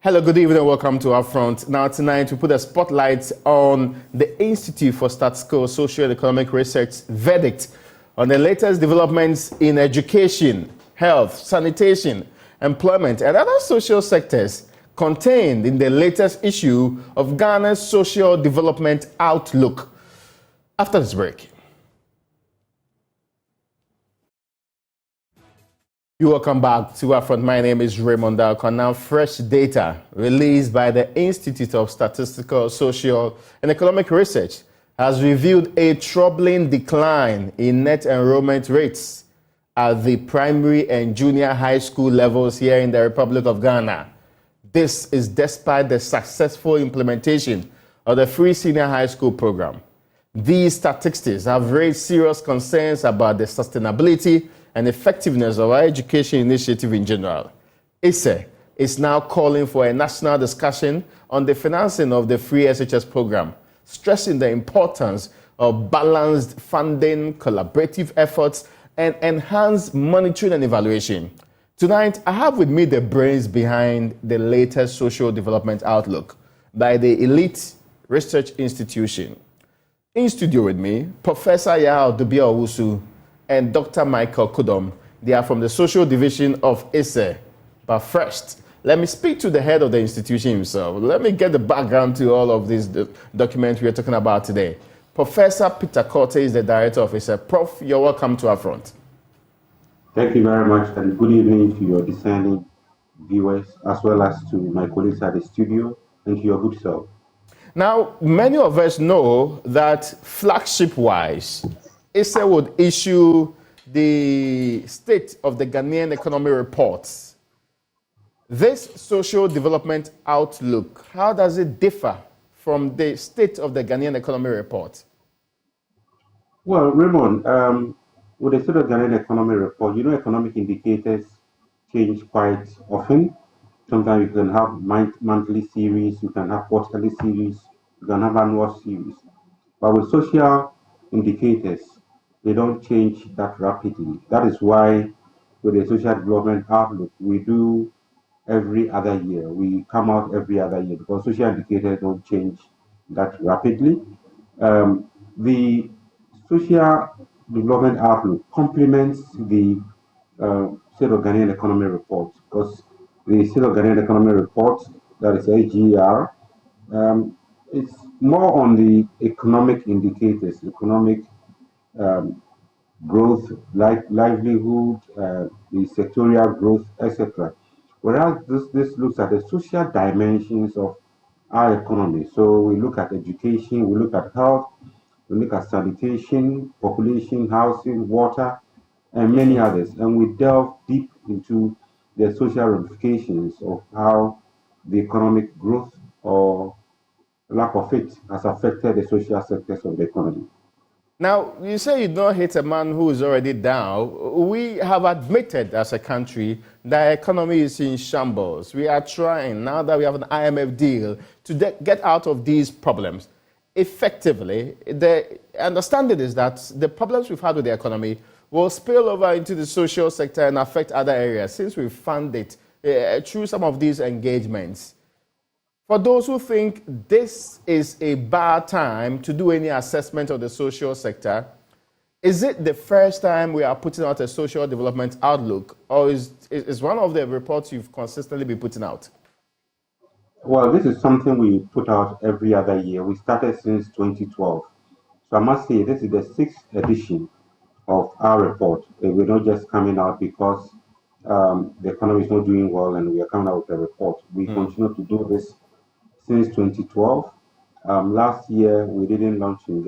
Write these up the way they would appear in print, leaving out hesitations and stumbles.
Hello, good evening, and welcome to UPfront. Now, tonight we put a spotlight on the Institute for Statistical, Social and Economic Research verdict on the latest developments in education, health, sanitation, employment, and other social sectors contained in the latest issue of Ghana's Social Development Outlook. After this break. You welcome back to UPfront. My name is Raymond Acquah. Now, fresh data released by the Institute of Statistical, Social and Economic Research has revealed a troubling decline in net enrollment rates at the primary and junior high school levels here in the Republic of Ghana. This is despite the successful implementation of the free senior high school program. These statistics have raised serious concerns about the sustainability and effectiveness of our education initiative in general. ISSER is now calling for a national discussion on the financing of the free SHS program, stressing the importance of balanced funding, collaborative efforts, and enhanced monitoring and evaluation. Tonight, I have with me the brains behind the latest social development outlook by the elite research institution. In studio with me, Professor Yao Dubia-Owusu and Dr. Michael Kudom. They are from the social division of ISSER. But first, let me speak to the head of the institution himself. Let me get the background to all of these documents we are talking about today. Professor Peter Korte is the director of ISSER. Prof, you're welcome to UPfront. Thank you very much, and good evening to your discerning viewers, as well as to my colleagues at the studio, and to your good self. Now, many of us know that flagship-wise, ISSER would issue the State of the Ghanaian Economy reports. This social development outlook, how does it differ from the State of the Ghanaian Economy report? Well, Raymond, with the State of Ghanaian Economy report, you know, economic indicators change quite often. Sometimes you can have monthly series, you can have quarterly series, you can have annual series. But with social indicators, they don't change that rapidly. That is why with the social development outlook, we do every other year. We come out every other year because social indicators don't change that rapidly. The social development outlook complements the State of Ghanaian Economy report because the State of Ghanaian Economy report, that is AGR, it's more on the economic indicators, economic growth, like livelihood, the sectorial growth, etc. Whereas this looks at the social dimensions of our economy. So we look at education, we look at health, we look at sanitation, population, housing, water, and many others. And we delve deep into the social ramifications of how the economic growth or lack of it has affected the social sectors of the economy. Now, you say you don't hate a man who is already down. We have admitted as a country that the economy is in shambles. We are trying, now that we have an IMF deal, to get out of these problems effectively. The understanding is that the problems we've had with the economy will spill over into the social sector and affect other areas since we fund it through some of these engagements. For those who think this is a bad time to do any assessment of the social sector, is it the first time we are putting out a social development outlook, or is one of the reports you've consistently been putting out? Well, this is something we put out every other year. We started since 2012. So I must say this is the 6th edition of our report. We're not just coming out because the economy is not doing well and we are coming out with a report. We continue to do this since 2012. Last year, we didn't launch in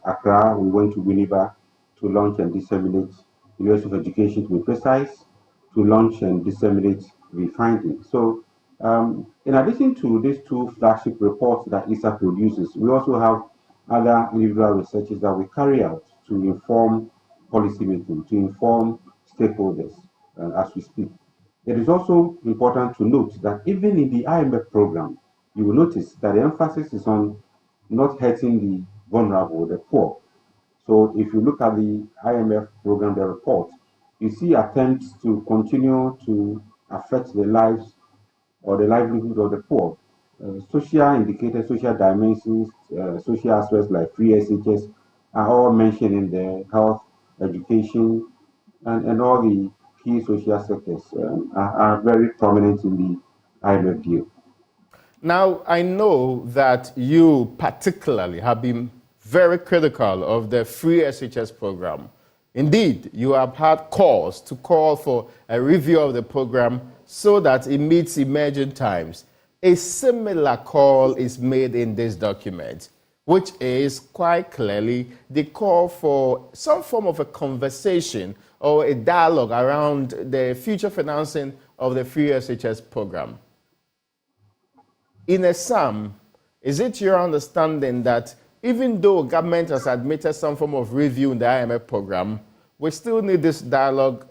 Accra. We went to Winneba to launch and disseminate the University of Education, to be precise, to launch and disseminate the findings. So, in addition to these two flagship reports that ISSER produces, we also have other individual researches that we carry out to inform policymaking, to inform stakeholders as we speak. It is also important to note that even in the IMF program, you will notice that the emphasis is on not hurting the vulnerable, the poor. So if you look at the IMF program, the report, you see attempts to continue to affect the lives or the livelihood of the poor. Social indicators, social dimensions, social aspects like free SHS are all mentioned in the health, education, and all the key social sectors are very prominent in the IMF deal. Now, I know that you particularly have been very critical of the free SHS program. Indeed, you have had calls to call for a review of the program so that it meets emerging times. A similar call is made in this document, which is quite clearly the call for some form of a conversation or a dialogue around the future financing of the free SHS program. In a sum, is it your understanding that even though government has admitted some form of review in the IMF program, we still need this dialogue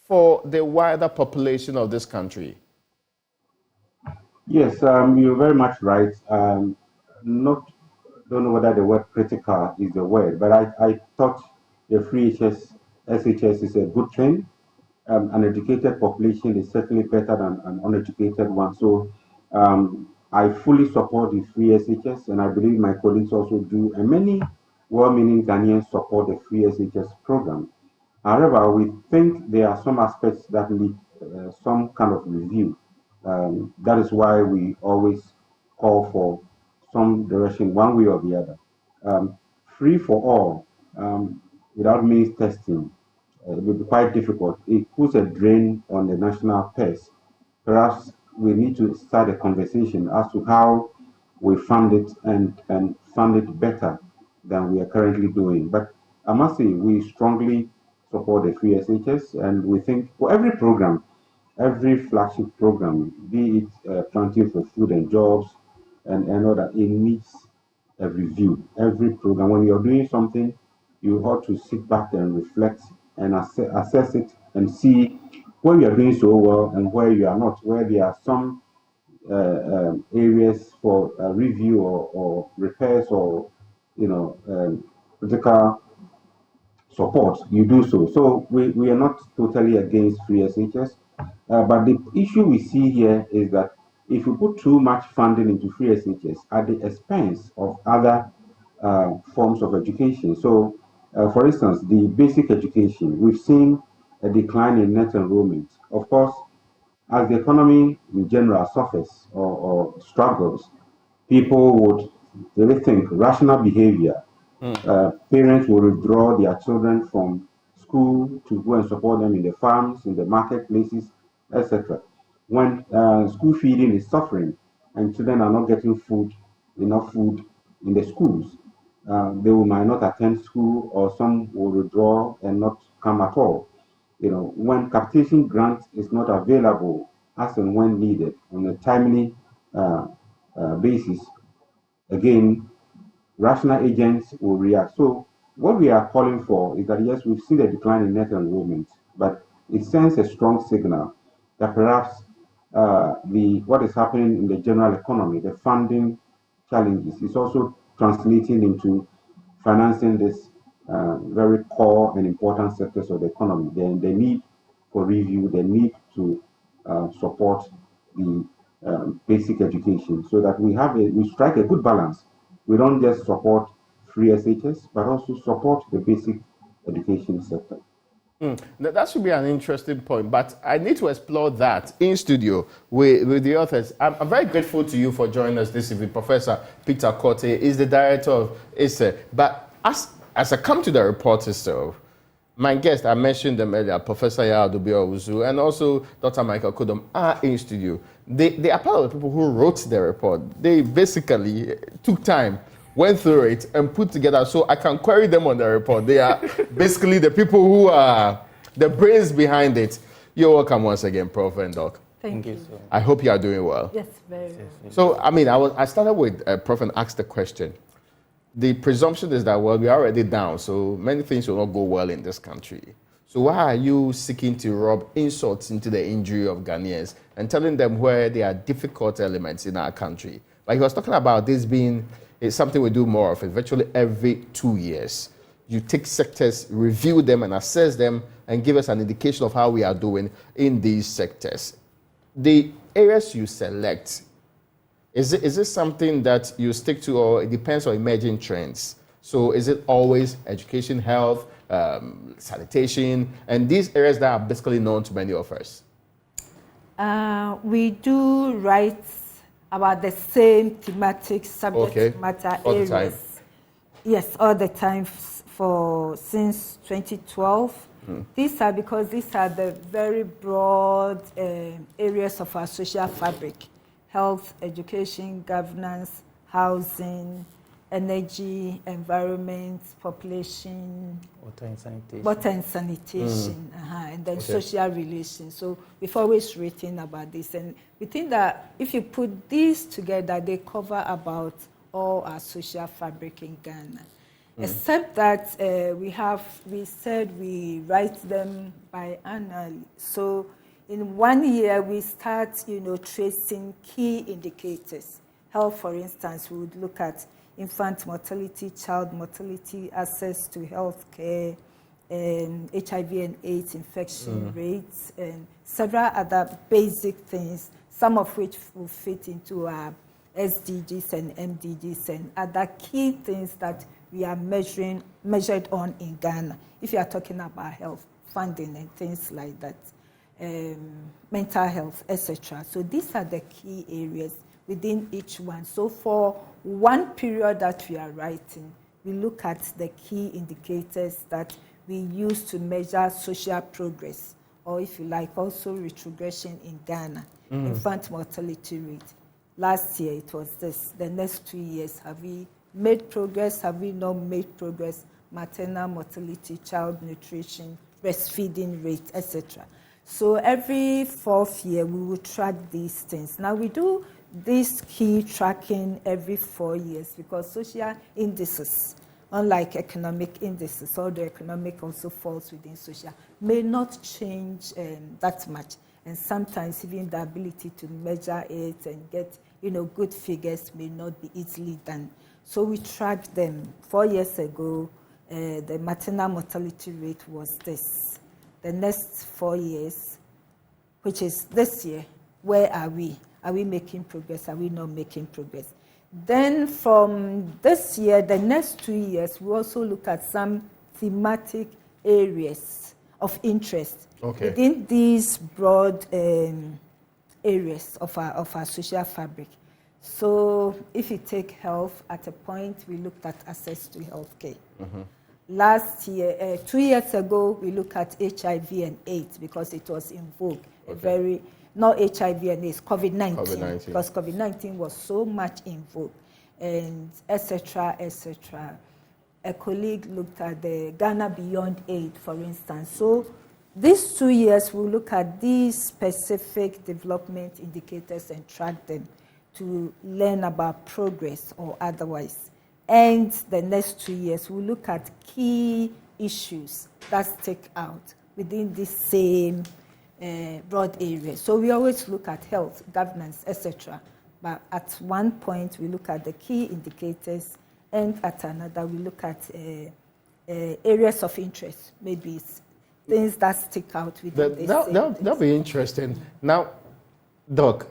for the wider population of this country? Yes, you're very much right. Not don't know whether the word critical is the word, but I thought the free SHS is a good thing. An educated population is certainly better than an uneducated one. So I fully support the free SHS, and I believe my colleagues also do, and many well-meaning Ghanaians support the free SHS program. However, we think there are some aspects that need some kind of review. That is why we always call for some direction, one way or the other. Free for all, without means testing, it will be quite difficult. It puts a drain on the national purse. Perhaps we need to start a conversation as to how we fund it and fund it better than we are currently doing. But I must say, we strongly support the free SHS, and we think for every program, every flagship program, be it planting for food and jobs and all that, it needs a review. Every program, when you're doing something, you ought to sit back and reflect and assess it and see where you are doing so well and where you are not, where there are some areas for review or repairs or critical support, you do so. So we are not totally against free SHS, but the issue we see here is that if you put too much funding into free SHS at the expense of other forms of education. So, for instance, the basic education, we've seen a decline in net enrollment. Of course, as the economy in general suffers or struggles, people would rethink rational behavior. Parents will withdraw their children from school to go and support them in the farms, in the marketplaces, etc. When school feeding is suffering and children are not getting enough food in the schools, they might not attend school, or some will withdraw and not come at all. When capitation grant is not available as and when needed on a timely basis, again, rational agents will react. So what we are calling for is that, yes, we've seen a decline in net enrollment, but it sends a strong signal that perhaps what is happening in the general economy, the funding challenges, is also translating into financing this very core and important sectors of the economy. Then the need for review, the need to support the basic education, so that we strike a good balance. We don't just support free SHS, but also support the basic education sector. That should be an interesting point, but I need to explore that in studio with the authors. I'm very grateful to you for joining us this evening. Professor Peter Korte is the director of ISSER. But as I come to the report itself, my guest, I mentioned them earlier, Professor Yadobi and also Dr. Michael Kodom are in studio. They are part of the people who wrote the report. They basically took time, went through it, and put together, so I can query them on the report. They are basically the people who are the brains behind it. You're welcome once again, Prof. and Doc. Thank you. So I hope you are doing well. Yes, very well. So, I started with Prof. and asked the question. The presumption is that, well, we are already down, so many things will not go well in this country. So why are you seeking to rub insults into the injury of Ghanaians and telling them where there are difficult elements in our country? Like he was talking about this being something we do more of, it virtually every 2 years. You take sectors, review them and assess them and give us an indication of how we are doing in these sectors. The areas you select, is it something that you stick to, or it depends on emerging trends? So is it always education, health, sanitation, and these areas that are basically known to many of us? We do write about the same thematic subject matter all areas. The time. Yes, all the time since 2012. These are the very broad areas of our social fabric: health, education, governance, housing, energy, environment, population, water and sanitation, and then social relations. So we've always written about this, and we think that if you put these together, they cover about all our social fabric in Ghana. Except that we said we write them biannually. So in 1 year, we start, tracing key indicators. Health, for instance, we would look at infant mortality, child mortality, access to health care, HIV and AIDS infection rates, and several other basic things, some of which will fit into our SDGs and MDGs and other key things that we are measured on in Ghana. If you are talking about health, funding and things like that, mental health, etc. So these are the key areas within each one. So for one period that we are writing, we look at the key indicators that we use to measure social progress, or if you like, also retrogression in Ghana, infant mortality rate. Last year it was this. The next 2 years, have we made progress? Have we not made progress? Maternal mortality, child nutrition, breastfeeding rate, etc. So every 4th year, we will track these things. Now we do this key tracking every 4 years because social indices, unlike economic indices, although economic also falls within social, may not change that much. And sometimes even the ability to measure it and get good figures may not be easily done. So we track them. 4 years ago, the maternal mortality rate was this. The next 4 years, which is this year, where are we? Are we making progress? Are we not making progress? Then from this year, the next 2 years, we also look at some thematic areas of interest within these broad areas of our social fabric. So if you take health, at a point, we looked at access to health care. Last year, 2 years ago, we looked at HIV and AIDS because it was in vogue. Not HIV and AIDS, COVID-19. Because COVID-19 was so much in vogue, and etc., etc. A colleague looked at the Ghana Beyond Aid, for instance. So these 2 years, we'll look at these specific development indicators and track them to learn about progress or otherwise. And the next 2 years, we'll look at key issues that stick out within this same broad area. So we always look at health, governance, etc. But at one point, we look at the key indicators, and at another, we look at areas of interest, maybe things that stick out within this. That'll be interesting. Now, Doc,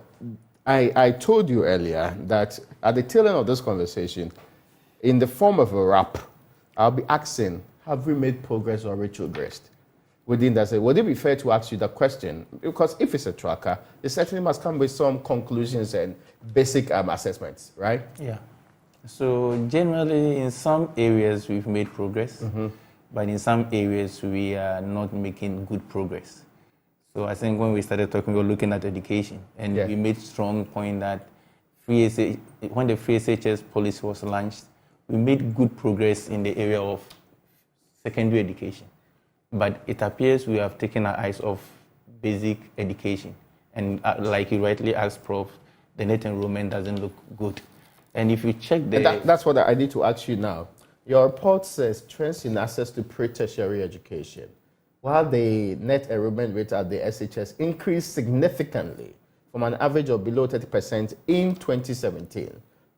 I told you earlier that at the tail end of this conversation, in the form of a wrap, I'll be asking, have we made progress or retrogressed? Within that, would it be fair to ask you that question? Because if it's a tracker, it certainly must come with some conclusions and basic assessments, right? Yeah. So generally, in some areas, we've made progress, but in some areas, we are not making good progress. So I think when we started talking, we were looking at education, and we made strong point that when the free SHS policy was launched, we made good progress in the area of secondary education. But it appears we have taken our eyes off basic education. And like you rightly asked, Prof, the net enrollment doesn't look good. And if you check that's what I need to ask you now. Your report says trends in access to pre-tertiary education, while the net enrollment rate at the SHS increased significantly from an average of below 30% in 2017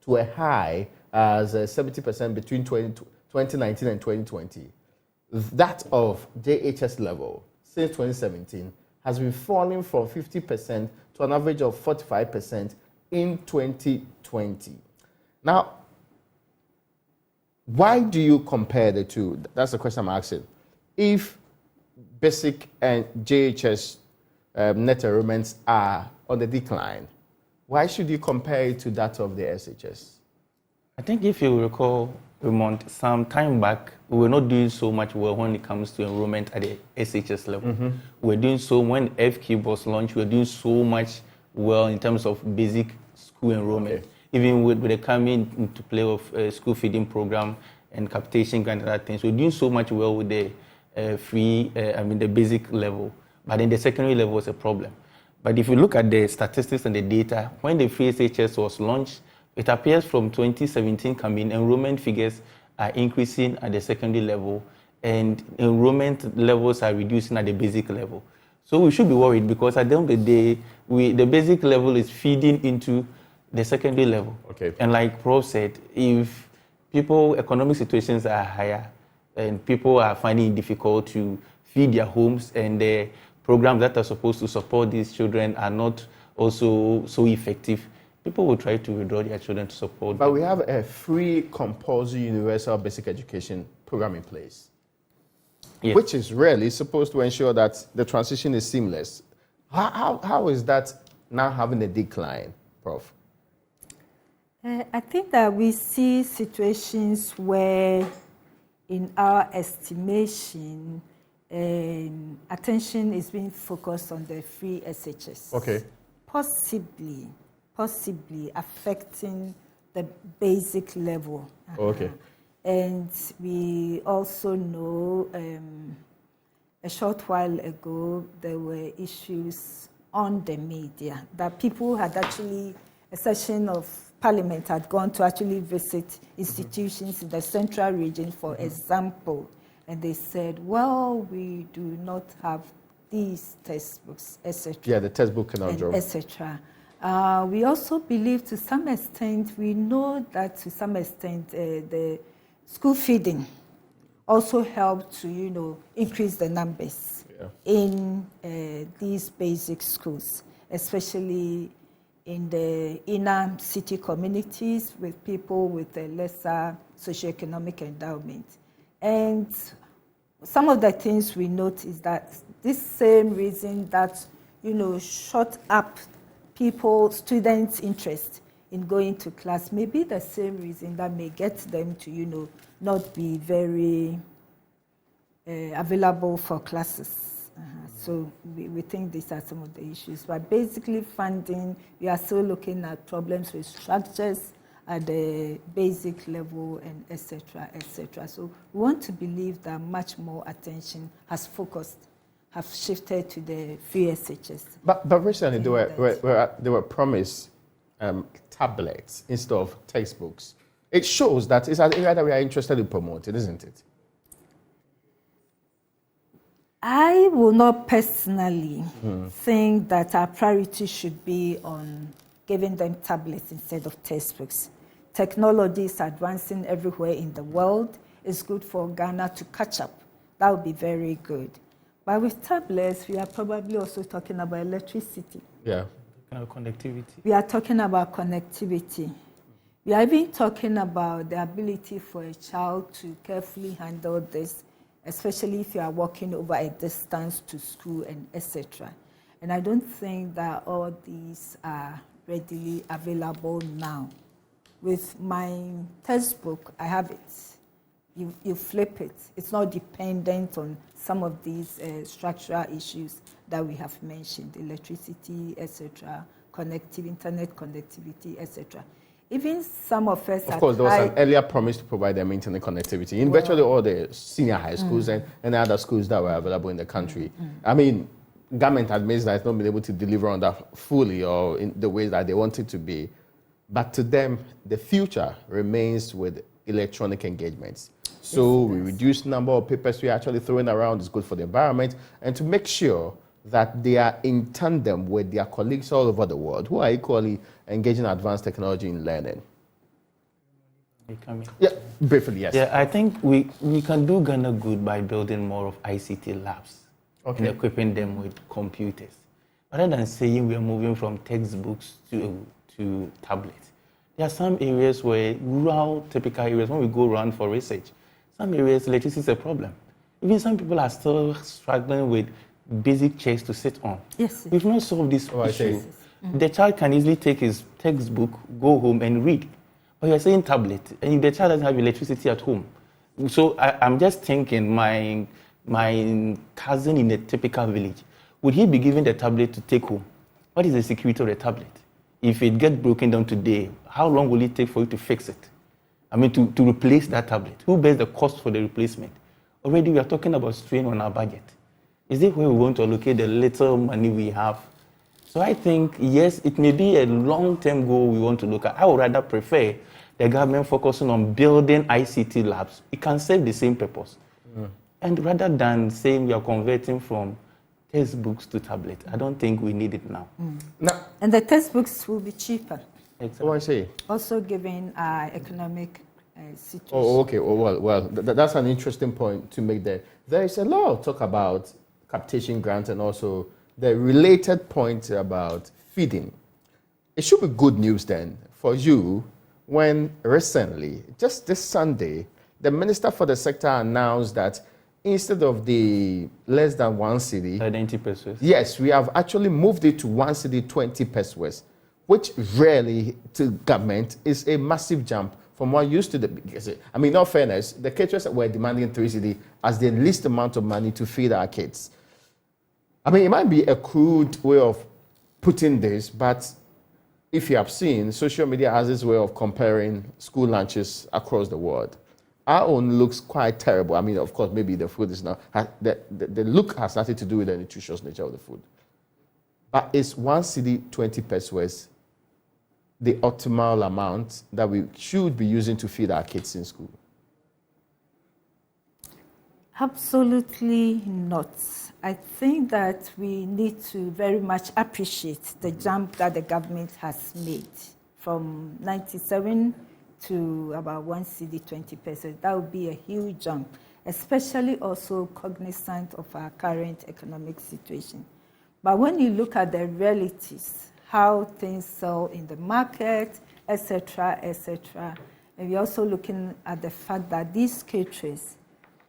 to a high as 70% between 2019 and 2020. That of JHS level since 2017 has been falling from 50% to an average of 45% in 2020. Now, why do you compare the two? That's the question I'm asking. If basic and JHS net enrollments are on the decline, why should you compare it to that of the SHS? I think if you recall, Raymond, some time back, we were not doing so much well when it comes to enrollment at the SHS level. Mm-hmm. We were doing so, when FQ was launched, we were doing so much well in terms of basic school enrollment. Okay. Even with the coming into play of school feeding program and capitation grant and other things, we're doing so much well with the the basic level. But in the secondary level was a problem. But if you look at the statistics and the data, when the free SHS was launched, it appears from 2017 coming, enrollment figures are increasing at the secondary level and enrollment levels are reducing at the basic level. So we should be worried because at the end of the day, the basic level is feeding into the secondary level. Okay. And like Prof said, if economic situations are higher and people are finding it difficult to feed their homes and the programs that are supposed to support these children are not also so effective, people will try to withdraw their children to support But them. we have a free compulsory universal basic education program in place, yes, which is really supposed to ensure that the transition is seamless. How is that now having a decline, Prof? I think that we see situations where, in our estimation, attention is being focused on the free SHS. Okay. Possibly affecting the basic level. Okay. And we also know a short while ago there were issues on the media that people had actually, a session of Parliament had gone to actually visit institutions in the central region, for example, and they said, well, we do not have these textbooks, etc. Yeah, the textbook conundrum. Etc. We also believe to some extent, we know that to some extent the school feeding also helped to, increase the numbers in these basic schools, especially in the inner city communities with people with a lesser socioeconomic endowment. And some of the things we note is that this same reason that, shut up students' interest in going to class may be the same reason that may get them to, not be very available for classes. So we think these are some of the issues. But basically funding, we are still looking at problems with structures at the basic level and et cetera. So we want to believe that much more attention have shifted to the free SHS. But recently they were promised tablets instead of textbooks. It shows that it's an area that we are interested in promoting, isn't it? I will not personally think that our priority should be on giving them tablets instead of textbooks. Technology is advancing everywhere in the world. It's good for Ghana to catch up. That would be very good. But with tablets, we are probably also talking about electricity. Yeah. Connectivity. We are talking about connectivity. We are even talking about the ability for a child to carefully handle this, especially if you are walking over a distance to school and etc. And I don't think that all these are readily available now. With my textbook, I have it. You flip it. It's not dependent on some of these structural issues that we have mentioned, electricity, etc., internet connectivity, etc. Even some of us... Of course, there was an earlier promise to provide them internet connectivity in virtually all the senior high schools and other schools that were available in the country. I mean, government admits that it's not been able to deliver on that fully or in the way that they want it to be. But to them, the future remains with electronic engagements. So we reduce the number of papers we are actually throwing around. It's good for the environment. And to make sure that they are in tandem with their colleagues all over the world who are equally engaging advanced technology in learning. Yeah, briefly, yes. Yeah, I think we can do Ghana good by building more of ICT labs and equipping them with computers. rather than saying we are moving from textbooks to tablets, there are some areas where rural, typical areas, when we go around for research, some areas electricity is a problem. Even some people are still struggling with basic chairs to sit on. Yes. We've not solved this issue. The child can easily take his textbook, go home and read. But you're saying tablet, and if the child doesn't have electricity at home. So I'm just thinking, my cousin in a typical village, would he be given the tablet to take home? What is the security of the tablet? If it gets broken down today, how long will it take for you to fix it? I mean, to replace that tablet. Who bears the cost for the replacement? Already we are talking about strain on our budget. Is it where we want to allocate the little money we have? So I think, yes, it may be a long-term goal we want to look at. I would rather prefer the government focusing on building ICT labs. It can serve the same purpose. And rather than saying we are converting from textbooks to tablets, I don't think we need it now. And the textbooks will be cheaper. Exactly. What I say? Also given our economic situation. Oh, okay. Well, that's an interesting point to make there. There is a lot of talk about capitation grants and also the related point about feeding. It should be good news then for you when recently, just this Sunday, the Minister for the sector announced that instead of the less than 1 cedi, 90 pesos. yes, we have actually moved it to 1 cedi 20 pesos, which really to government is a massive jump from what used to be. I mean, in all fairness, the caterers were demanding 3 cedi as the least amount of money to feed our kids. I mean, it might be a crude way of putting this, but if you have seen, social media has this way of comparing school lunches across the world. Our own looks quite terrible. I mean, of course, maybe the food is not, the look has nothing to do with the nutritious nature of the food. But is 1 cedi 20 pesos the optimal amount that we should be using to feed our kids in school? Absolutely not. I think that we need to very much appreciate the jump that the government has made from 97 to about 1 cedi 20 pesos. That would be a huge jump, especially also cognizant of our current economic situation. But when you look at the realities, how things sell in the market, etc., and we're also looking at the fact that these caterers,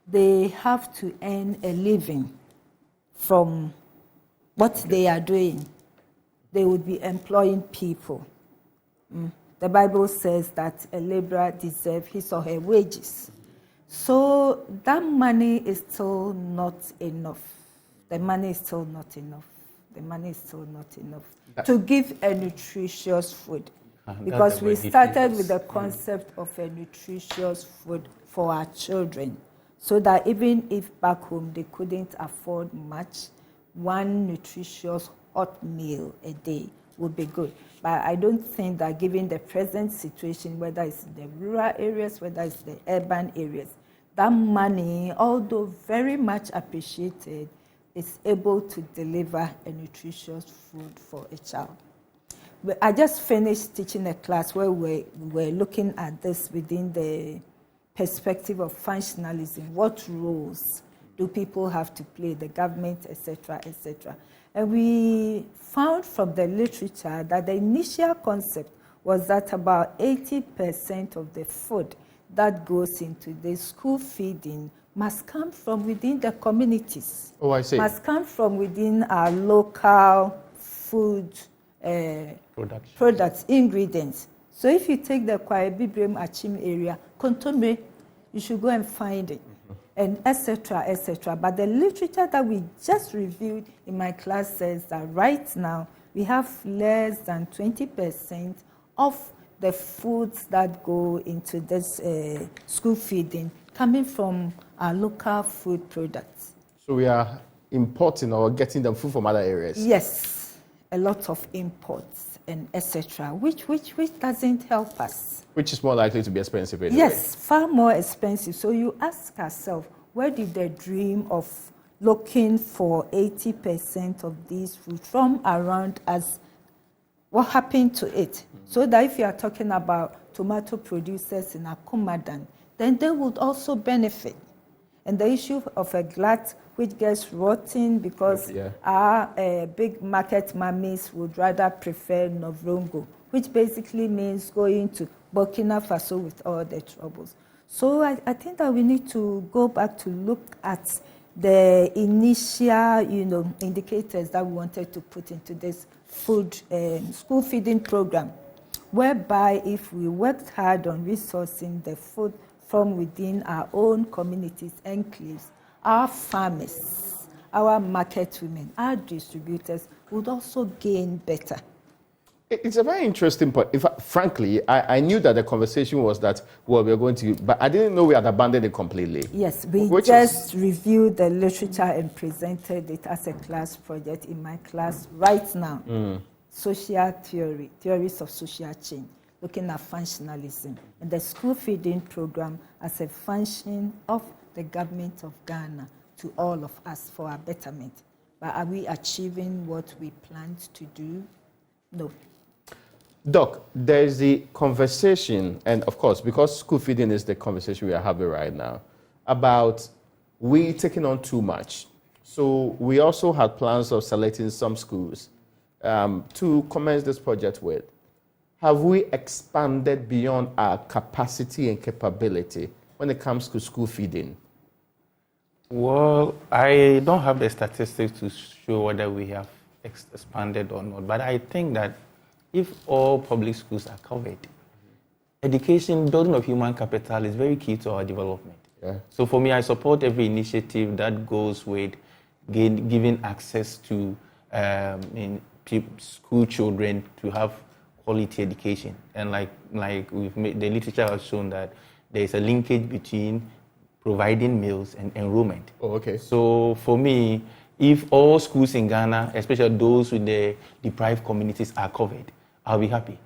they have to earn a living from what they are doing. They would be employing people. The Bible says that a laborer deserves his or her wages. So that money is still not enough. The money is still not enough. The money is still not enough to give a nutritious food. Because we started with the concept of a nutritious food for our children. So that even if back home they couldn't afford much, one nutritious hot meal a day would be good. But I don't think that given the present situation, whether it's in the rural areas, whether it's the urban areas, that money, although very much appreciated, is able to deliver a nutritious food for a child. I just finished teaching a class where we were looking at this within the perspective of functionalism. What roles do people have to play, the government, etc., etc.? And we found from the literature that the initial concept was that about 80% of the food that goes into the school feeding must come from within the communities. Oh, I see. Must come from within our local food products, ingredients. So if you take the Kwai Bibrem Achim area, Kontombe, you should go and find it, and etc., etc. But the literature that we just reviewed in my class says that right now we have less than 20% of the foods that go into this school feeding coming from our local food products. So we are importing or getting them food from other areas? Yes, a lot of imports and etc., which doesn't help us. Which is more likely to be expensive anyway. Yes, far more expensive. So you ask yourself, where did the dream of looking for 80% of these food from around us, what happened to it? So that if you are talking about tomato producers in Akumadan, then they would also benefit. And the issue of a glut which gets rotten because our big market mummies would rather prefer Novrongo, which basically means going to Burkina Faso with all the troubles. So I think that we need to go back to look at the initial, indicators that we wanted to put into this school feeding program, whereby if we worked hard on resourcing the food from within our own communities, enclaves, our farmers, our market women, our distributors would also gain better. It's a very interesting point. In fact, frankly, I knew that the conversation was that, well, we're going to, but I didn't know we had abandoned it completely. Yes, we reviewed the literature and presented it as a class project in my class right now. Social theory, theories of social change, looking at functionalism, and the school feeding program as a function of the government of Ghana to all of us for our betterment. But are we achieving what we planned to do? No. Doc, there's the conversation, and of course, because school feeding is the conversation we are having right now, about we taking on too much. So we also had plans of selecting some schools to commence this project with. Have we expanded beyond our capacity and capability when it comes to school feeding? Well, I don't have the statistics to show whether we have expanded or not, but I think that if all public schools are covered, education, building of human capital is very key to our development. Yeah. So for me, I support every initiative that goes with giving access to school children to have quality education. And like the literature has shown that there is a linkage between providing meals and enrollment. Oh, okay. So for me, if all schools in Ghana, especially those with the deprived communities, are covered, I'll be happy.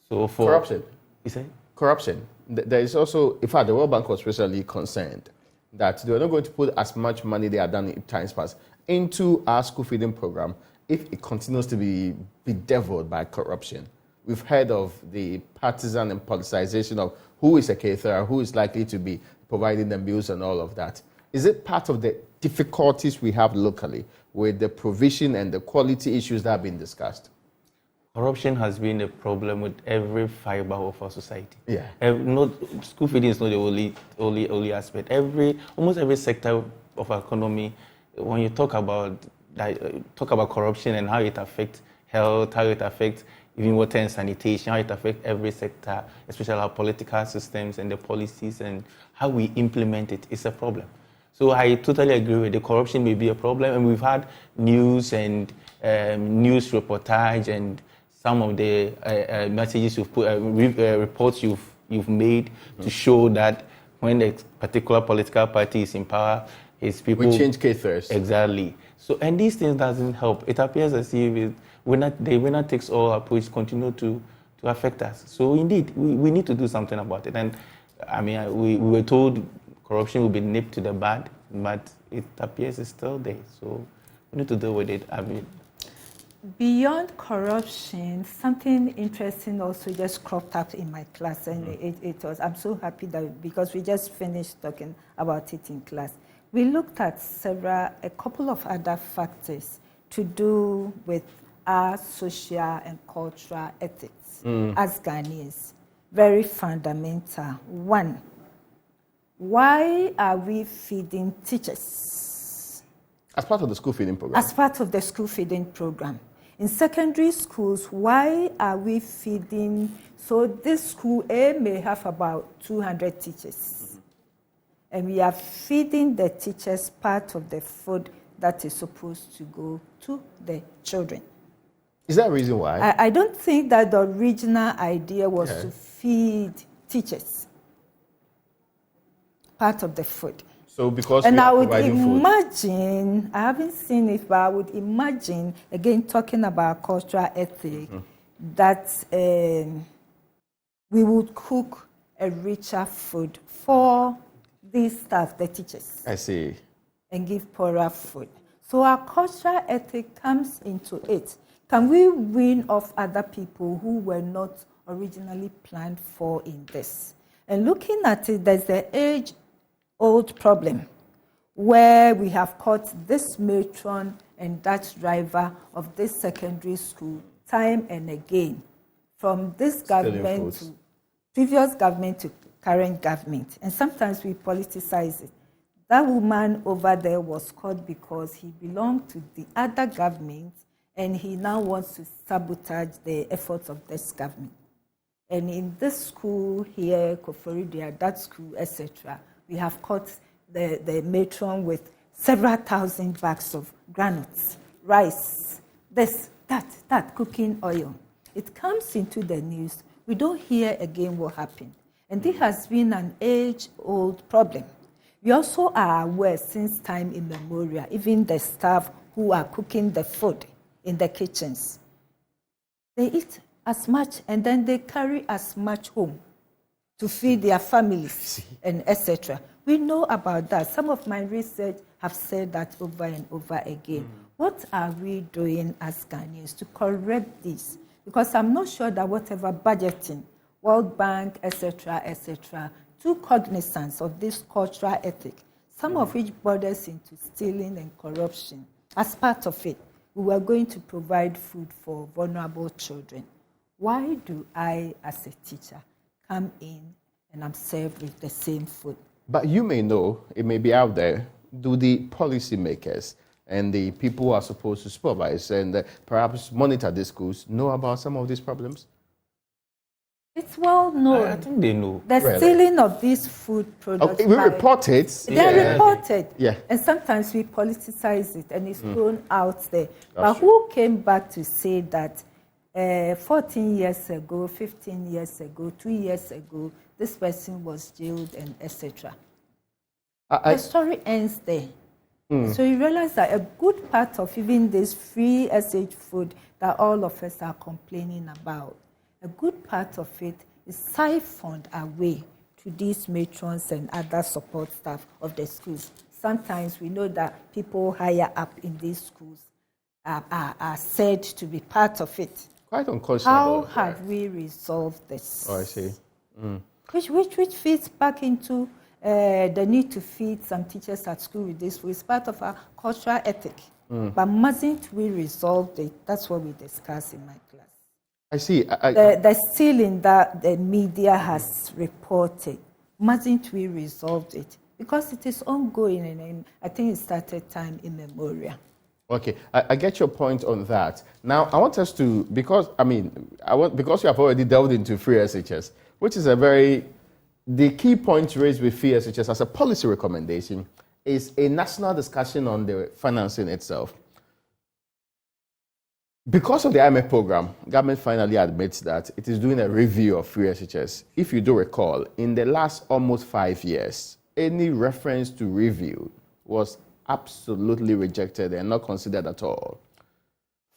So for corruption. You say? Corruption. There is also, in fact, the World Bank was recently concerned that they were not going to put as much money they had done in times past into our school feeding program if it continues to be bedeviled by corruption. We've heard of the partisan and politicization of who is a caterer, who is likely to be providing the meals and all of that. Is it part of the difficulties we have locally with the provision and the quality issues that have been discussed? Corruption has been a problem with every fiber of our society. Yeah. School feeding is not the only aspect. Almost every sector of our economy, when you talk about corruption and how it affects health, how it affects even water and sanitation, how it affects every sector, especially our political systems and the policies and how we implement it, is a problem. So I totally agree with the corruption may be a problem, and we've had news and news reportage and some of the messages you've put, reports you've made to show that when a particular political party is in power, its people we change caterers. Exactly. So, and these things doesn't help. It appears as if the winner takes all approach continue to affect us. So indeed, we need to do something about it. And I mean, we were told corruption will be nipped to the bud, but it appears it's still there. So we need to deal with it. I mean, beyond corruption, something interesting also just cropped up in my class, and it was, I'm so happy that because we just finished talking about it in class. We looked at a couple of other factors to do with our social and cultural ethics as Ghanaians. Very fundamental. One, why are we feeding teachers? As part of the school feeding program. As part of the school feeding program. In secondary schools, why are we feeding? So this school A may have about 200 teachers. And we are feeding the teachers part of the food that is supposed to go to the children. Is that a reason why? I don't think that the original idea was to feed teachers part of the food. So because and we are I would providing imagine, food. I haven't seen it, but I would imagine, again, talking about cultural ethic, that we would cook a richer food for these staff, the teachers. I see. And give poorer food. So our cultural ethic comes into it. Can we wean off other people who were not originally planned for in this? And looking at it, there's the age-old problem where we have caught this matron and that driver of this secondary school time and again, from this government to previous government to current government. And sometimes we politicize it. That woman over there was caught because he belonged to the other government and he now wants to sabotage the efforts of this government. And in this school here, Koforidia, that school, etc., we have caught the matron with several thousand bags of granules, rice, this, that, cooking oil. It comes into the news. We don't hear again what happened. And this has been an age-old problem. We also are aware since time immemorial, even the staff who are cooking the food in the kitchens, they eat as much and then they carry as much home to feed their families and etc. We know about that. Some of my research have said that over and over again. What are we doing as Ghanaians to correct this? Because I'm not sure that whatever budgeting, World Bank, etc., took cognizance of this cultural ethic, some of which borders into stealing and corruption. As part of it, we were going to provide food for vulnerable children. Why do I, as a teacher, come in and I'm served with the same food? But you may know, it may be out there, do the policymakers and the people who are supposed to supervise and perhaps monitor the schools know about some of these problems? It's well known. I think they know. The stealing of these food products. We report it. They're reported. Yeah. And sometimes we politicize it and it's thrown out there. But who came back to say that 14 years ago, 15 years ago, 2 years ago, this person was jailed and etc.? The story ends there. So you realize that a good part of even this free SH food that all of us are complaining about, a good part of it is siphoned away to these matrons and other support staff of the schools. Sometimes we know that people higher up in these schools are said to be part of it. Quite unconscionable. How have we resolved this? Oh, I see. Which feeds back into the need to feed some teachers at school with this food. It's part of our cultural ethic. But mustn't we resolve it? That's what we discuss in my class. I see. The stealing that the media has reported, mustn't we resolve it? Because it is ongoing, and I think it started time immemorial. Okay, I get your point on that. Now, I want us to, because you have already delved into free SHS, which is the key point raised with free SHS as a policy recommendation is a national discussion on the financing itself. Because of the IMF program, government finally admits that it is doing a review of free SHS. If you do recall, in the last almost 5 years, any reference to review was absolutely rejected and not considered at all.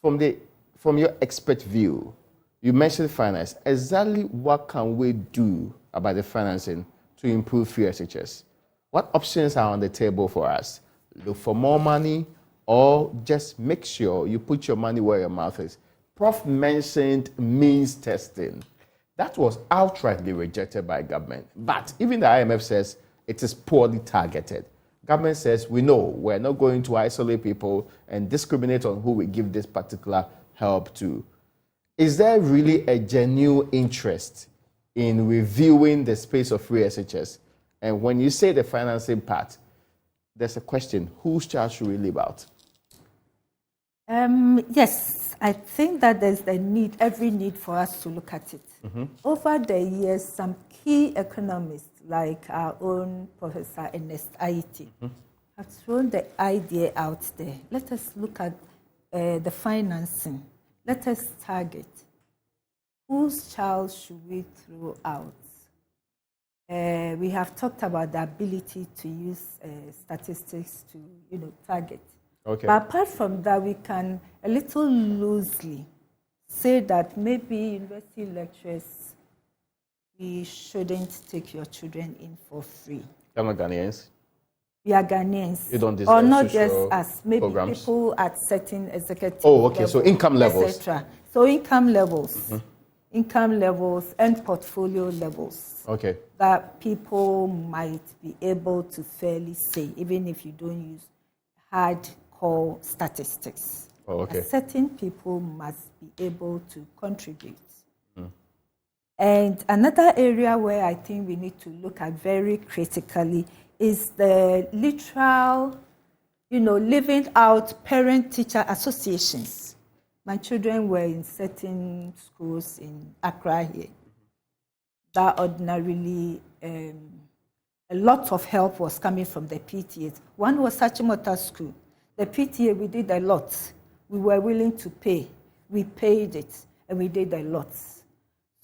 From your expert view, you mentioned finance. Exactly what can we do about the financing to improve free SHS? What options are on the table for us? Look for more money, or just make sure you put your money where your mouth is. Prof mentioned means testing. That was outrightly rejected by government. But even the IMF says it is poorly targeted. Government says, we know we're not going to isolate people and discriminate on who we give this particular help to. Is there really a genuine interest in reviewing the space of free SHS? And when you say the financing part, there's a question, whose charge should we leave out? Yes, I think that there's every need for us to look at it. Over the years, some key economists, like our own Professor Ernest Aiti, have thrown the idea out there. Let us look at the financing. Let us target. Whose child should we throw out? We have talked about the ability to use statistics to, target. Okay. But apart from that, we can a little loosely say that maybe university lecturers, we shouldn't take your children in for free. You're not Ghanaians? We are Ghanaians. You don't deserve or not just social us, maybe programs? people at certain executive Oh, okay, so income levels. etc. So income levels. income levels and portfolio levels. Okay. That people might be able to fairly say, even if you don't use hardcore statistics. Oh, okay. Certain people must be able to contribute. And another area where I think we need to look at very critically is the literal, living out parent-teacher associations. My children were in certain schools in Accra here. That ordinarily, a lot of help was coming from the PTAs. One was Achimota School. The PTA, we did a lot. We were willing to pay. We paid it, and we did a lot.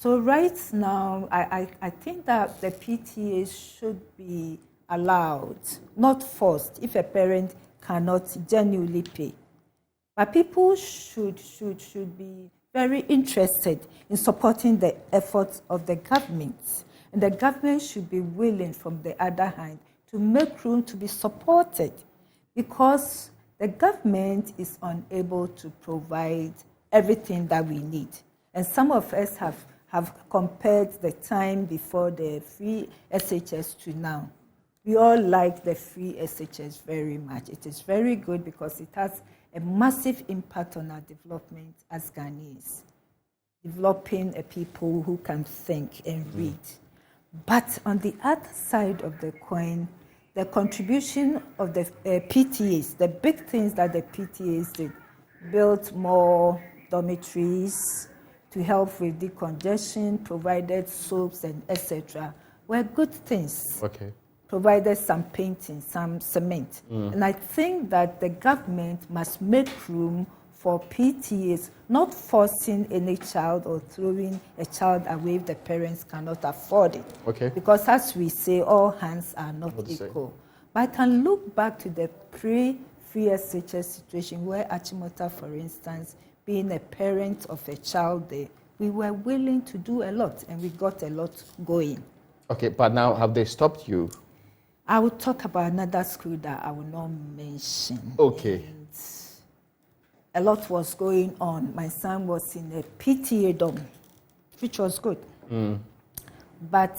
So right now, I think that the PTAs should be allowed, not forced, if a parent cannot genuinely pay. But people should be very interested in supporting the efforts of the government. And the government should be willing, from the other hand, to make room to be supported, because the government is unable to provide everything that we need. And some of us have compared the time before the free SHS to now. We all like the free SHS very much. It is very good because it has a massive impact on our development as Ghanaians, developing a people who can think and read. But on the other side of the coin, the contribution of the PTAs, the big things that the PTAs did, built more dormitories to help with decongestion, provided soaps and etc., were good things. Okay. Provided some painting, some cement. And I think that the government must make room for PTAs, not forcing any child or throwing a child away if the parents cannot afford it. Okay. Because as we say, all hands are not equal. But I can look back to the pre-free SHS situation where Achimota, for instance, being a parent of a child there, we were willing to do a lot and we got a lot going. Okay, but now have they stopped you? I will talk about another school that I will not mention. Okay. And a lot was going on. My son was in a PTA dorm, which was good. But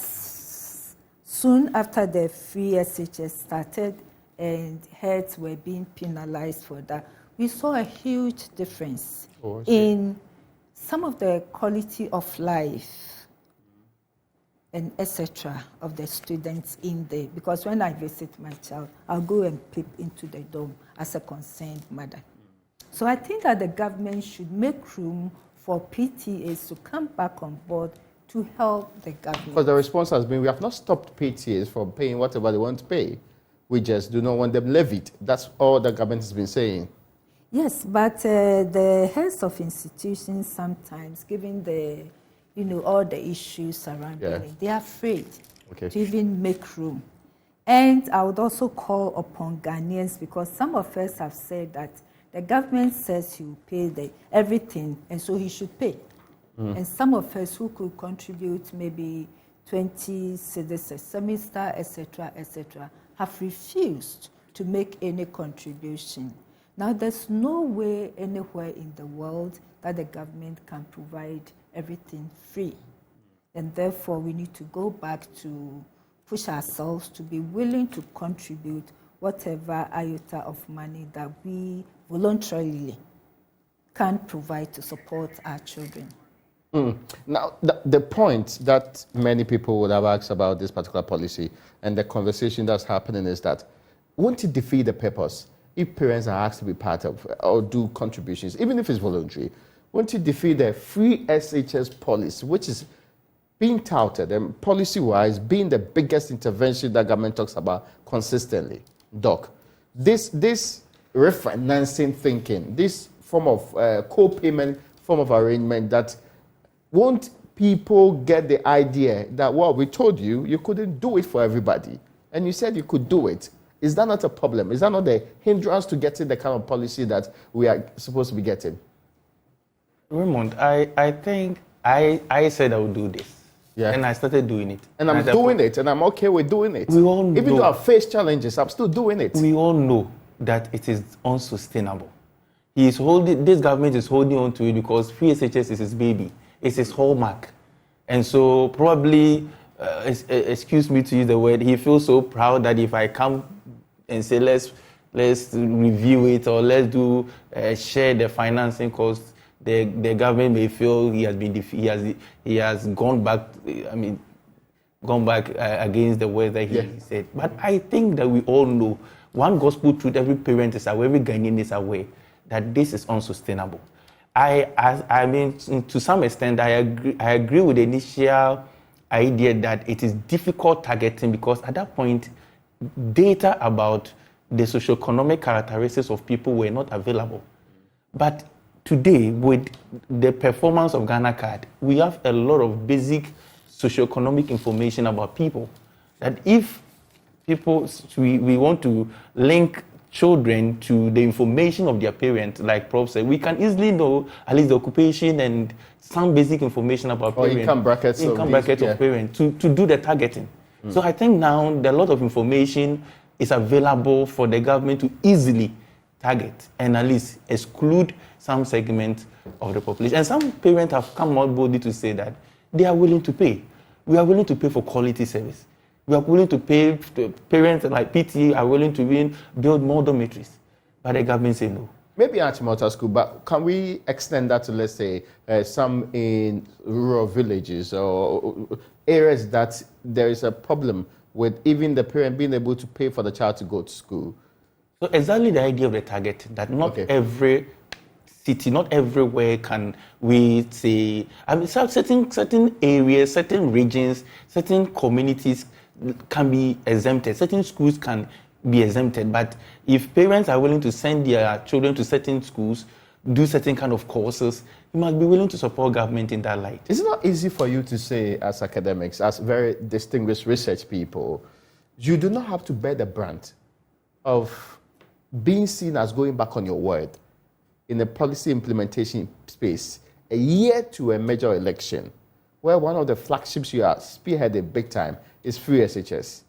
soon after the free SHS started and heads were being penalized for that, we saw a huge difference in some of the quality of life and etc. of the students in there. Because when I visit my child, I'll go and peep into the dorm as a concerned mother. So I think that the government should make room for PTAs to come back on board to help the government. Because the response has been, we have not stopped PTAs from paying whatever they want to pay. We just do not want them levied. That's all the government has been saying. Yes, but the heads of institutions sometimes, given the, all the issues surrounding it, they are afraid to even make room. And I would also call upon Ghanaians, because some of us have said that the government says he will pay everything, and so he should pay. And some of us who could contribute maybe 20 cedis a semester, etc., have refused to make any contribution. Now, there's no way anywhere in the world that the government can provide everything free. And therefore, we need to go back to push ourselves to be willing to contribute whatever iota of money that we voluntarily can provide to support our children. Now, the point that many people would have asked about this particular policy and the conversation that's happening is that, won't it defeat the purpose if parents are asked to be part of or do contributions, even if it's voluntary? Won't it defeat the free SHS policy, which is being touted and policy-wise being the biggest intervention that government talks about consistently? Doc, this refinancing thinking, this form of co-payment form of arrangement, that won't people get the idea that, well, we told you you couldn't do it for everybody, and you said you could do it. Is that not a problem? Is that not a hindrance to getting the kind of policy that we are supposed to be getting? Raymond, I think I said I would do this. Yeah. And I started doing it. And I'm doing it, and I'm okay with doing it. We all know. Even though I face challenges, I'm still doing it. We all know that it is unsustainable. This government is holding on to it because free SHS is his baby. It's his hallmark. And so probably, excuse me to use the word, he feels so proud that if I come and say, let's review it, or let's do share the financing costs, the government may feel he has gone back. Against the words that he said. But I think that we all know one gospel truth: every parent is aware, every Ghanaian is aware that this is unsustainable. I mean, to some extent, I agree with the initial idea that it is difficult targeting, because at that point, data about the socioeconomic characteristics of people were not available. But today, with the performance of Ghana Card, we have a lot of basic socioeconomic information about people. That if we want to link children to the information of their parents, like Prof said, we can easily know at least the occupation and some basic information about parents. Or income brackets of parents to do the targeting. So I think now a lot of information is available for the government to easily target and at least exclude some segment of the population. And some parents have come out boldly to say that they are willing to pay. We are willing to pay for quality service. We are willing to pay, parents like PTA are willing to build more dormitories. But the government say no. Maybe anti-mortar school, but can we extend that to, let's say, some in rural villages or areas that there is a problem with even the parent being able to pay for the child to go to school? So exactly the idea of the target, that not every city, not everywhere can we say, I mean, certain areas, certain regions, certain communities can be exempted. Certain schools can be exempted. But if parents are willing to send their children to certain schools, do certain kind of courses, you must be willing to support government in that light. It's not easy for you to say, as academics, as very distinguished research people, you do not have to bear the brunt of being seen as going back on your word in the policy implementation space a year to a major election, where one of the flagships you are spearheading big time is free SHS.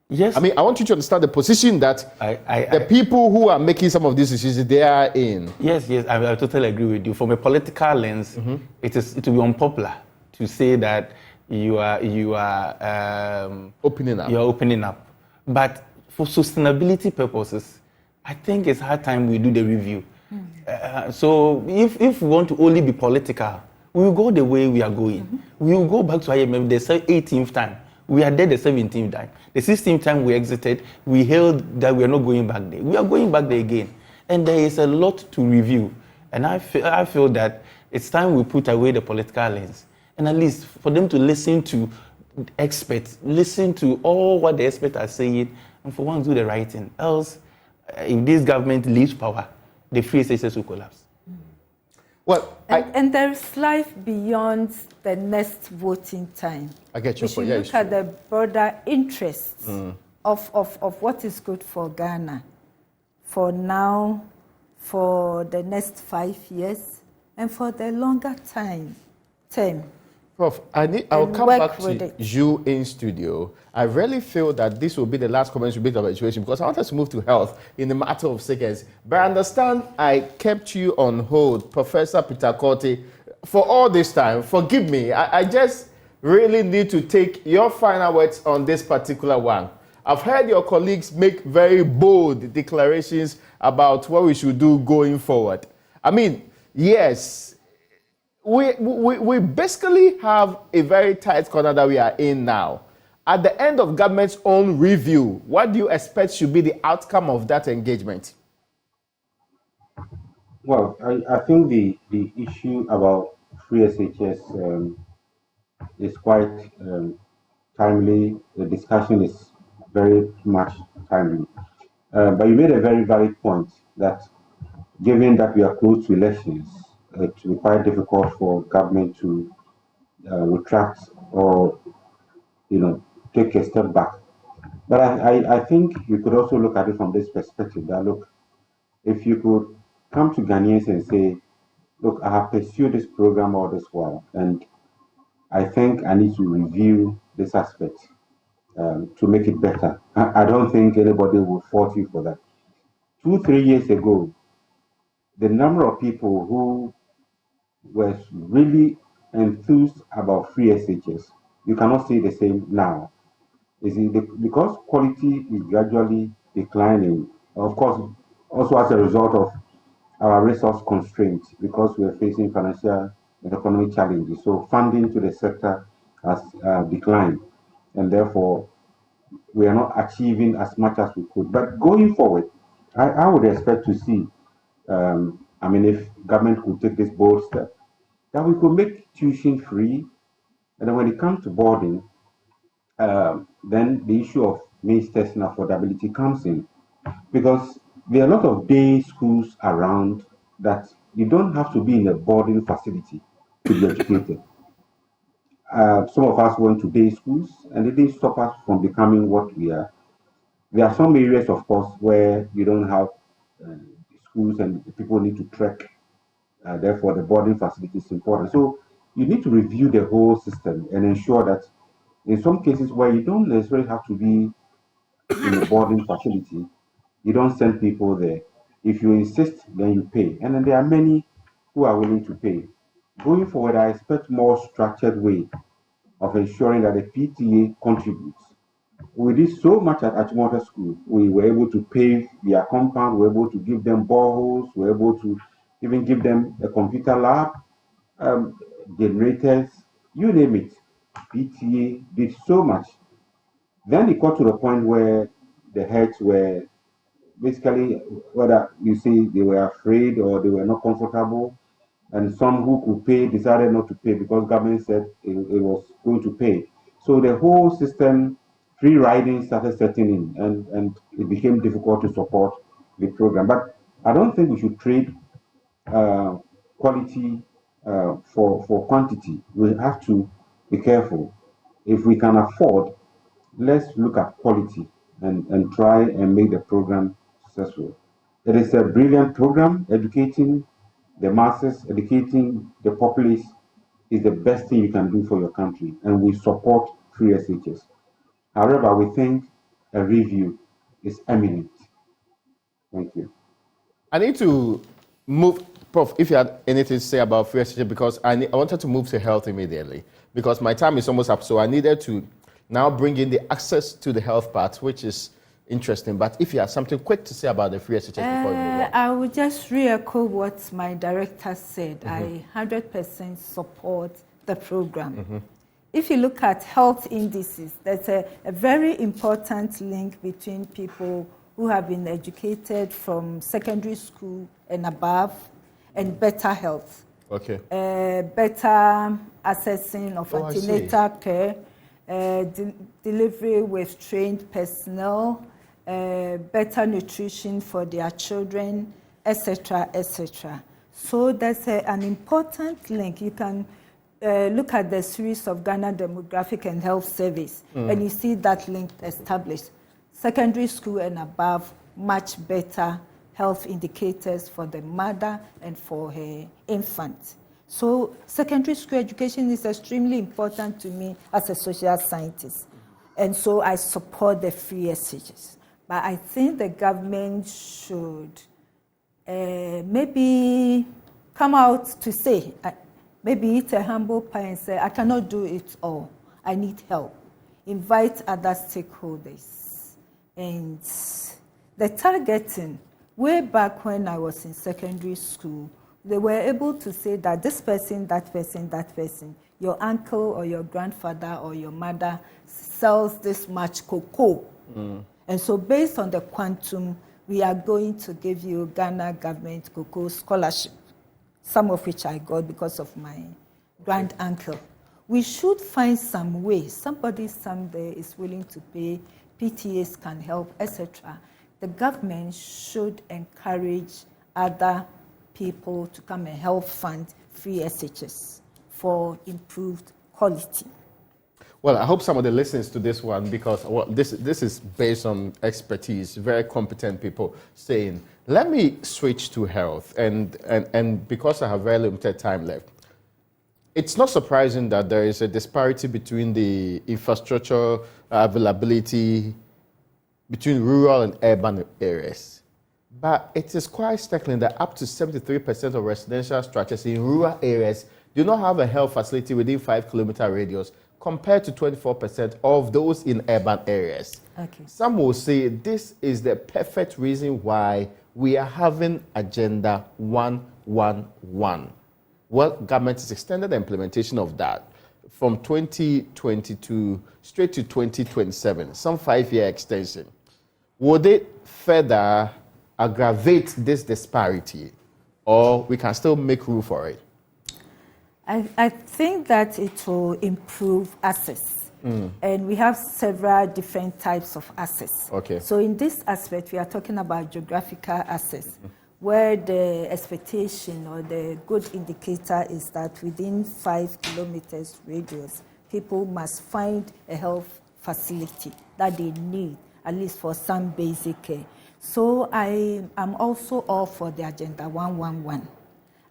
Yes. I mean, I want you to understand the position that the people who are making some of these decisions, they are in. Yes, I totally agree with you. From a political lens, it will be unpopular to say that you are opening up. You're opening up. But for sustainability purposes, I think it's high time we do the review. So if we want to only be political, we will go the way we are going. We will go back to IMF the 18th time. We are there the 17th time. The 16th time we exited, we held that we are not going back there. We are going back there again. And there is a lot to review. And I feel that it's time we put away the political lens. And at least for them to listen to experts, listen to all what the experts are saying, and for once do the right thing. Else, if this government leaves power, the free SHS will collapse. Well, and there's life beyond the next voting time. I get your point. We should look at the broader interests of what is good for Ghana, for now, for the next 5 years, and for the longer term. Prof, I'll come back to you in studio. I really feel that this will be the last comment we make of the situation, because I want us to move to health in a matter of seconds. But I understand I kept you on hold, Professor Peter Korte, for all this time. Forgive me. I just really need to take your final words on this particular one. I've heard your colleagues make very bold declarations about what we should do going forward. I mean, yes, we basically have a very tight corner that we are in now. At the end of government's own review, what do you expect should be the outcome of that engagement? Well, I think the issue about free SHS is quite timely. The discussion is very much timely. But you made a very valid point that given that we are close to elections, it will be quite difficult for government to retract or, take a step back. But I think you could also look at it from this perspective that, look, if you could come to Ghanaians and say, look, I have pursued this program all this while, and I think I need to review this aspect to make it better. I don't think anybody will fault you for that. 2-3 years ago, the number of people who were really enthused about free SHS. You cannot say the same now. Because quality is gradually declining, of course, also as a result of our resource constraints, because we are facing financial and economic challenges. So funding to the sector has declined, and therefore we are not achieving as much as we could. But going forward, I would expect to see, if government could take this bold step, that we could make tuition free, and then when it comes to boarding, then the issue of means testing affordability comes in, because there are a lot of day schools around that you don't have to be in a boarding facility to be educated. Some of us went to day schools, and it didn't stop us from becoming what we are. There are some areas, of course, where you don't have uh, schools and people need to trek. Therefore, the boarding facility is important. So you need to review the whole system and ensure that in some cases where you don't necessarily have to be in a boarding facility, you don't send people there. If you insist, then you pay. And then there are many who are willing to pay. Going forward, I expect more structured way of ensuring that the PTA contributes. We did so much at Achimota School. We were able to pave their compound, we were able to give them boreholes, we were able to even give them a computer lab, um, generators, you name it. PTA did so much. Then it got to the point where the heads were basically, whether you say they were afraid or they were not comfortable, and some who could pay decided not to pay because government said it was going to pay. So the whole system, free riding started setting in, and it became difficult to support the program. But I don't think we should trade uh, quality for quantity. We have to be careful. If we can afford, let's look at quality and try and make the program successful. It is a brilliant program. Educating the masses, educating the populace is the best thing you can do for your country, and we support free SHS. However, we think a review is imminent. Thank you. I need to move, Prof, if you had anything to say about free SHS, because I wanted to move to health immediately, because my time is almost up, so I needed to now bring in the access to the health part, which is interesting. But if you have something quick to say about the free SHS before we move on. I will just re-echo what my director said. I 100% support the program. If you look at health indices, there's a very important link between people who have been educated from secondary school and above and better health. Okay. Better assessing of antenatal care, delivery with trained personnel, better nutrition for their children, etc., etc. So that's an important link. You can look at the series of Ghana Demographic and Health Service, and you see that link established. Secondary school and above, much better health indicators for the mother and for her infant. So secondary school education is extremely important to me as a social scientist. And so I support the free SHS. But I think the government should maybe come out to say, maybe eat a humble pie and say, I cannot do it all. I need help. Invite other stakeholders. And the targeting, way back when I was in secondary school, they were able to say that this person, that person, that person, your uncle or your grandfather or your mother sells this much cocoa. And so based on the quantum, we are going to give you Ghana government cocoa scholarship, some of which I got because of my grand uncle. We should find some way. Somebody someday is willing to pay, PTAs can help, etc. The government should encourage other people to come and help fund free SHS for improved quality. Well, I hope some of the listeners to this one, because this is based on expertise, very competent people saying, let me switch to health. And because I have very limited time left, it's not surprising that there is a disparity between the infrastructure availability between rural and urban areas. But it is quite startling that up to 73% of residential structures in rural areas do not have a health facility within 5-kilometer radius, compared to 24% of those in urban areas. Okay. Some will say this is the perfect reason why we are having Agenda 111. Well, government has extended the implementation of that from 2022 straight to 2027, some 5-year extension. Would it further aggravate this disparity, or we can still make room for it? I think that it will improve access. And we have several different types of access. Okay. So in this aspect, we are talking about geographical access, where the expectation or the good indicator is that within 5 kilometers radius, people must find a health facility that they need, at least for some basic care. So I am also all for the Agenda 111.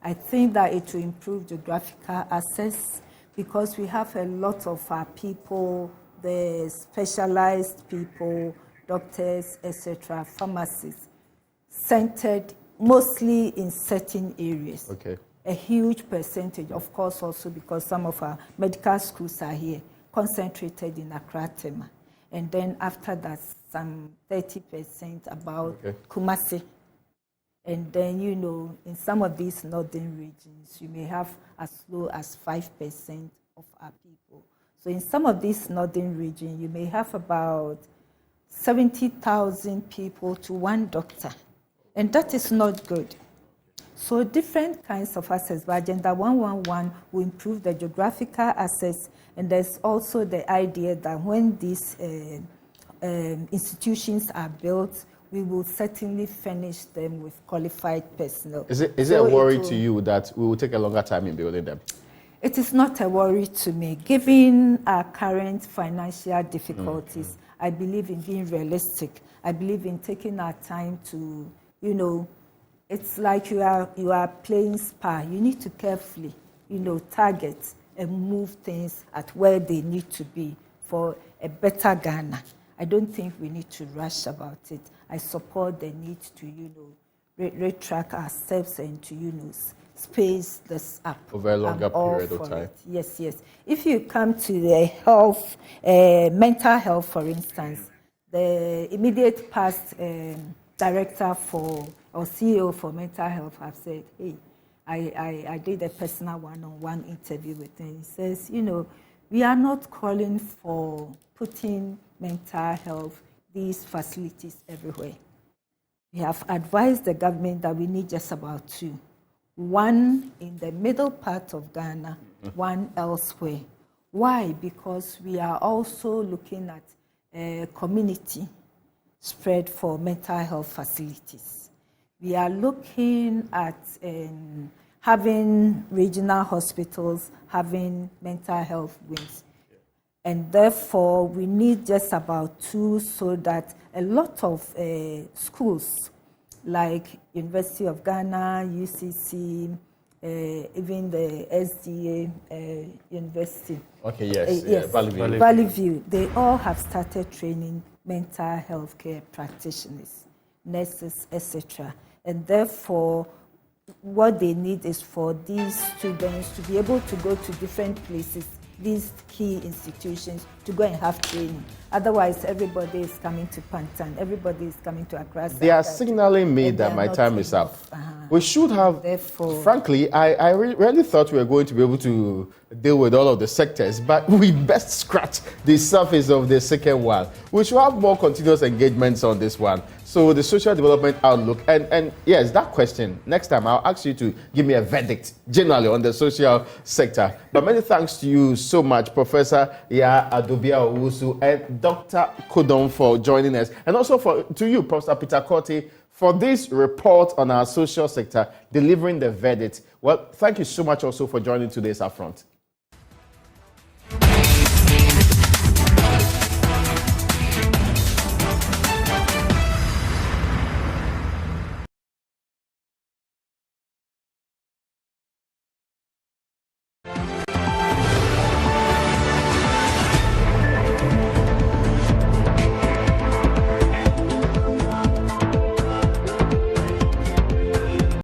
I think that it will improve geographical access because we have a lot of our people, the specialized people, doctors, etc., pharmacists, centered mostly in certain areas. Okay. A huge percentage, of course, also because some of our medical schools are here, concentrated in Accra, Tema. And then after that, some 30% about Kumasi. And then, in some of these northern regions, you may have as low as 5% of our people. So in some of these northern regions, you may have about 70,000 people to one doctor. And that is not good. So different kinds of access, but Agenda 111 will improve the geographical access. And there's also the idea that when these institutions are built, we will certainly furnish them with qualified personnel. Is it a worry to you that we will take a longer time in building them? It is not a worry to me. Given our current financial difficulties, I believe in being realistic. I believe in taking our time to, it's like you are playing spy. You need to carefully, target and move things at where they need to be for a better Ghana. I don't think we need to rush about it. I support the need to, retract our steps and to, space this up. Over a longer period of time. Yes. If you come to the health, mental health, for instance, the immediate past director or CEO for mental health have said, hey, I did a personal one-on-one interview with him. He says, we are not calling for putting mental health, these facilities everywhere. We have advised the government that we need just about 2. One in the middle part of Ghana, one elsewhere. Why? Because we are also looking at a community spread for mental health facilities. We are looking at having regional hospitals, having mental health wings. And therefore, we need just about 2 so that a lot of schools, like University of Ghana, UCC, even the SDA University. Okay, yes. Valley View. They all have started training mental health care practitioners, nurses, etc. And therefore, what they need is for these students to be able to go to different places, these key institutions, to go and have training. Otherwise, everybody is coming to Pantan, everybody is coming to Accra. They are signaling me that my time is up. We should have, frankly, I really thought we were going to be able to deal with all of the sectors, but we best scratch the surface of the second one. We should have more continuous engagements on this one. So the social development outlook, and yes, that question, next time I'll ask you to give me a verdict generally on the social sector. But many thanks to you so much, Professor Adobia Owusu and Dr. Kodon for joining us, and also to you, Professor Peter Korte, for this report on our social sector, delivering the verdict. Well, thank you so much also for joining today's Upfront.